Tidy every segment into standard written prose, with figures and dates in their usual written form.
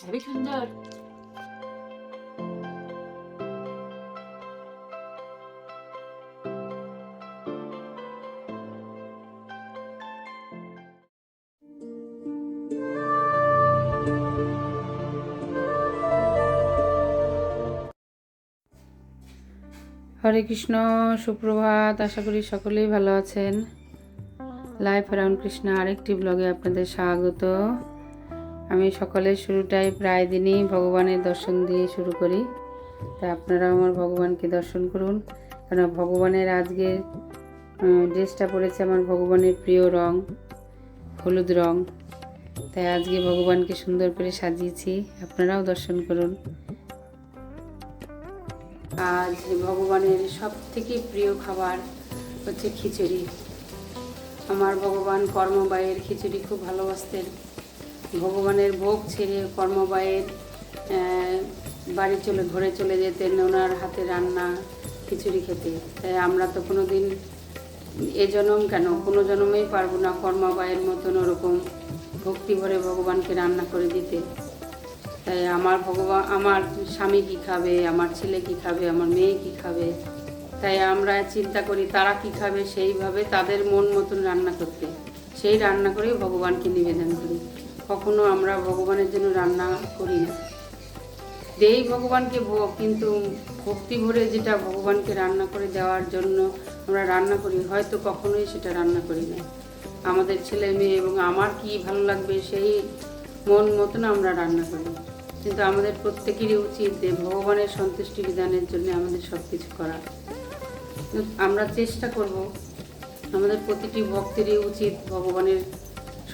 Heavy সুন্দর। হরে কৃষ্ণ, সুপ্রভাত। আশা করি সকলেই ভালো আছেন। লাইফ অ্যারাউন্ড কৃষ্ণ আরেকটি ব্লগে আপনাদের স্বাগত। আমি সকালের শুরুটাই প্রায় দিনই ভগবানের দর্শন দিয়ে শুরু করি, তাই আপনারাও আমার ভগবানকে দর্শন করুন। কারণ ভগবানের আজকে ড্রেসটা পরেছে আমার ভগবানের প্রিয় রং, হলুদ রং। তাই আজকে ভগবানকে সুন্দর করে সাজিয়েছি, আপনারাও দর্শন করুন। আজ ভগবানের সব থেকে প্রিয় খাবার হচ্ছে খিচুড়ি। আমার ভগবান কর্মবায়ের খিচুড়ি খুব ভালোবাসতেন। ভগবানের ভোগ ছেড়ে কর্মবায়ের বাড়ি ঘরে চলে যেতেন ওনার হাতে রান্না খিচুড়ি খেতে। তাই আমরা তো কোনো দিন এ জন্ম কেন কোনো জন্মেই পারবো না কর্মবায়ের মতন ওরকম ভক্তি ভরে ভগবানকে রান্না করে দিতে। তাই আমার স্বামী কী খাবে, আমার ছেলে কী খাবে, আমার মেয়ে কী খাবে, তাই আমরা চিন্তা করি তারা কী খাবে, সেইভাবে তাদের মন মতন রান্না করতে, সেই রান্না করেই ভগবানকে নিবেদন করি। কখনো আমরা ভগবানের জন্য রান্না করি না, দেই ভগবানকে ভোগ, কিন্তু ভক্তি ভরে যেটা ভগবানকে রান্না করে দেওয়ার জন্য আমরা রান্না করি, হয়তো কখনোই সেটা রান্না করি না। আমাদের ছেলে মেয়ে এবং আমার কি ভালো লাগবে সেই মন মতন আমরা রান্না করি। কিন্তু আমাদের প্রত্যেকেরই উচিত যে ভগবানের সন্তুষ্টি বিধানের জন্য আমাদের সব কিছু করা। আমরা চেষ্টা করব, আমাদের প্রতিটি ভক্তেরই উচিত ভগবানের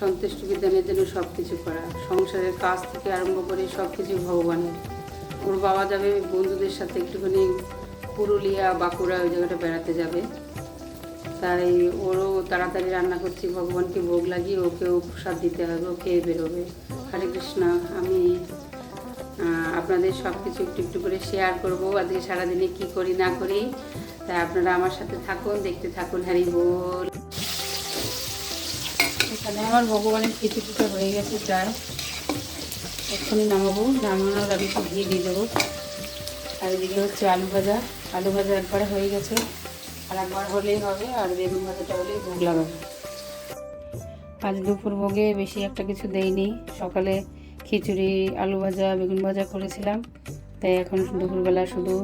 সন্তুষ্টি বিধানের জন্য সব কিছু করা। সংসারের কাজ থেকে আরম্ভ করে সব কিছু ভগবানের। ওর বাবা যাবে বন্ধুদের সাথে একটুখানি পুরুলিয়া বাঁকুড়া ওই জায়গাটা বেড়াতে যাবে, তাই ওরও তাড়াতাড়ি রান্না করছি ভগবানকে ভোগ লাগিয়ে ওকেও প্রসাদ দিতে হবে, ও খেয়ে বেরোবে। হরে কৃষ্ণ। আমি আপনাদের সব কিছু একটু একটু করে শেয়ার করবো আজকে সারাদিনে কি করি না করি, তাই আপনারা আমার সাথে থাকুন, দেখতে থাকুন। হরি বল। এখানে আমার ভগবানের খিচুড়িটা হয়ে গেছে প্রায়, এক্ষুনি নামাবো। নামানোর আমি একটু ঘি দিয়ে দেবো। আর এদিকে হচ্ছে আলু ভাজা একবার হয়ে গেছে, আর একবার হলেই হবে। আর বেগুন ভাজাটা হলেই ভোগ লাগাবে। আজ দুপুর ভোগে বেশি একটা কিছু দেইনি, সকালে খিচুড়ি আলু ভাজা বেগুন ভাজা করেছিলাম, তাই এখন দুপুরবেলা শুধু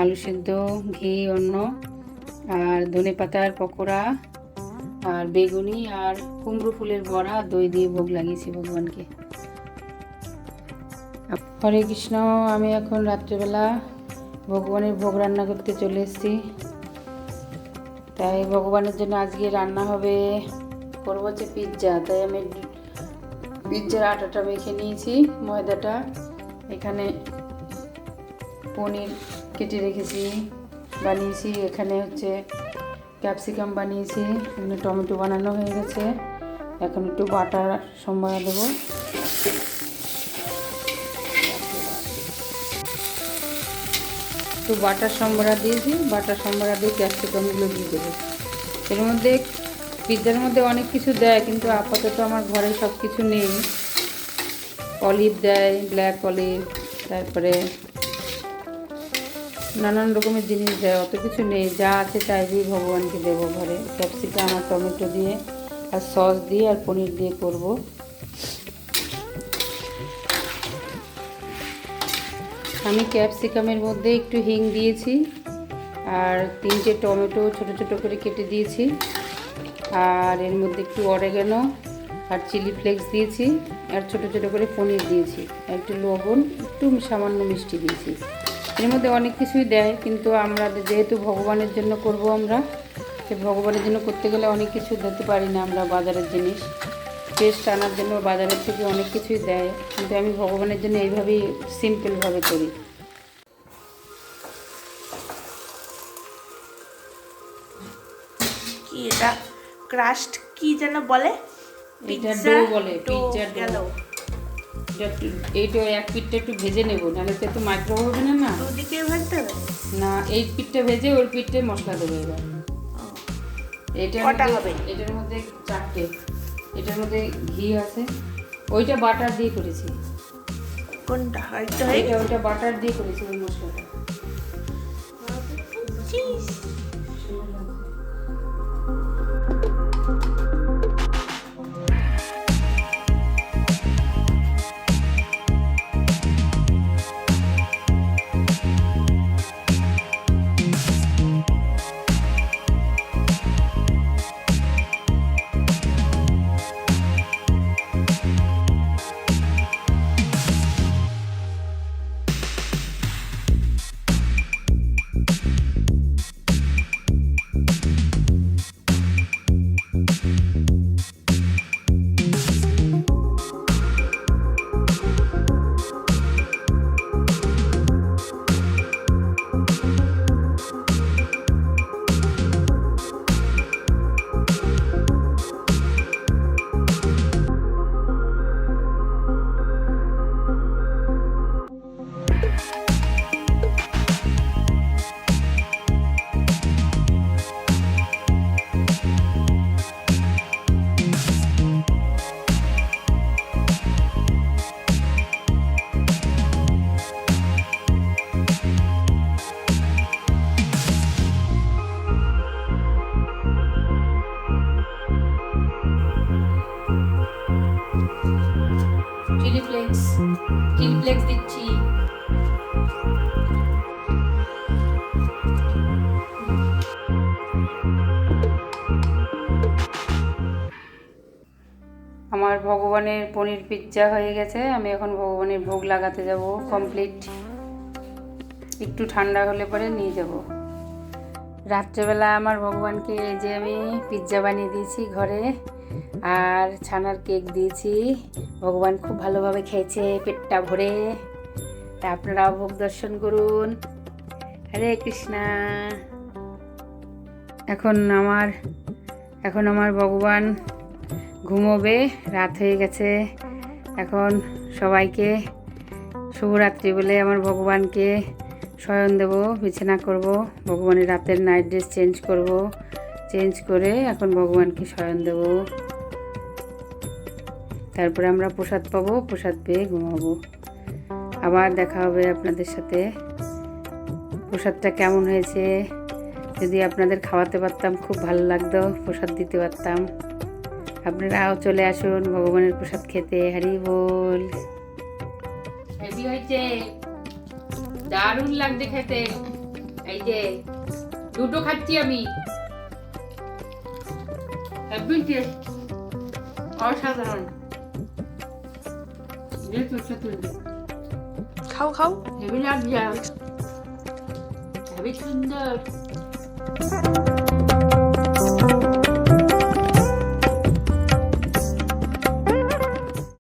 আলু সিদ্ধ, ঘি, অন্ন আর ধনে পাতার পকোড়া আর বেগুনি আর কুমড়ো ফুলের বড়া দই দিয়ে ভোগ লাগিয়েছি ভগবানকে। হরে কৃষ্ণ। আমি এখন রাত্রেবেলা ভগবানের ভোগ রান্না করতে চলে এসেছি। তাই ভগবানের জন্য আজকে রান্না হবে, করবো হচ্ছে পিৎজা। তাই আমি পিৎজার আটাটা মেখে নিয়েছি, ময়দাটা। এখানে পনির কেটে রেখেছি, বানিয়েছি। এখানে হচ্ছে ক্যাপসিকাম বানিয়েছি, এখানে টমেটো বানানো হয়ে গেছে। এখন একটু বাটার সম্বারা দেবো। একটু বাটার সম্বারা দিয়েছি, বাটার সম্বারা দিয়ে ক্যাপসিকামগুলো দিয়ে দেবো। এর মধ্যে পিৎজার মধ্যে অনেক কিছু দেয়, কিন্তু আপাতত আমার ঘরে সব কিছু নেই। অলিভ দেয়, ব্ল্যাক অলিভ, তারপরে নানান রকমের জিনিস দেয়, অত কিছু নেই। যা আছে তাই দিয়ে ভগবানকে দেবো ঘরে। ক্যাপসিকাম আর টমেটো দিয়ে আর সস দিয়ে আর পনির দিয়ে করব। আমি ক্যাপসিকামের মধ্যে একটু হিং দিয়েছি আর 3টে টমেটো ছোটো ছোটো করে কেটে দিয়েছি, আর এর মধ্যে একটু অরেগানো আর চিলি ফ্লেক্স দিয়েছি, আর ছোটো ছোটো করে পনির দিয়েছি, আর একটু লবণ, একটু সামান্য মিষ্টি দিয়েছি। এর মধ্যে অনেক কিছুই দেয়, কিন্তু আমরা যেহেতু ভগবানের জন্য করব, আমরা ভগবানের জন্য করতে গেলে অনেক কিছু দিতে পারি না আমরা বাজারের জিনিস। টেস্ট আনার জন্য বাজারের থেকে অনেক কিছুই দেয়, কিন্তু আমি ভগবানের জন্য এইভাবেই সিম্পলভাবে করি। কি এটা ক্রাস্ট কি যেন বলে, এটা ডো বলে, পিৎজা ডো। এইটা এক পিঠটা একটু ভেজে নেবো, নাহলে তো একটু মাইক্রোওয়েভ হবে না। না দুদিকে ভাজতে হবে না, এই পিঠটা ভেজে ওর পিঠে মশলা দেবো এবার। এটার মধ্যে 4টে, এটার মধ্যে ঘি আছে, ওইটা বাটার দিয়ে করেছি। কোনটা আরেকটা হয়ে এটা ওটা বাটার দিয়ে করেছি ওই মশলাটা। চিজ। চিলি ফ্লেক্স দিচ্ছি। আমার ভগবানের পনির পিৎজা হয়ে গেছে। আমি এখন ভগবানের ভোগ লাগাতে যাব। কমপ্লিট। একটু ঠান্ডা হলে পরে নিয়ে যাব। রাত্রেবেলা আমার ভগবানকে এই যে আমি পিৎজা বানিয়ে দিয়েছি ঘরে, আর ছানার কেক দিয়েছি। ভগবান খুব ভালোভাবে খেয়েছে পেটটা ভরে। তা আপনারাও ভোগ দর্শন করুন। হরে কৃষ্ণা। এখন আমার ভগবান ঘুমোবে, রাত হয়ে গেছে। এখন সবাইকে শুভরাত্রি বলে আমার ভগবানকে শয়ন দেব, বিছানা করব। ভগবানের রাতের নাইট ড্রেস চেঞ্জ করে এখন ভগবানকে শয়ন দেব। তারপরে আমরা প্রসাদ পাবো, প্রসাদ পেয়ে ঘুমাবো। আবার দেখা হবে আপনাদের সাথে। প্রসাদটা কেমন হয়েছে যদি আপনাদের খাওয়াতে পারতাম খুব ভালো লাগতো, প্রসাদ দিতে পারতাম। আপনারাও চলে আসুন ভগবানের প্রসাদ খেতে। হরি বল। হেভি হয়েছে, দারুণ লাগছে খেতে। এই যে দুটো খাচ্ছি আমি। হেভি টেস্ট, অসাধারণ। খাও হেভি লাগছে, হেভি সুন্দর।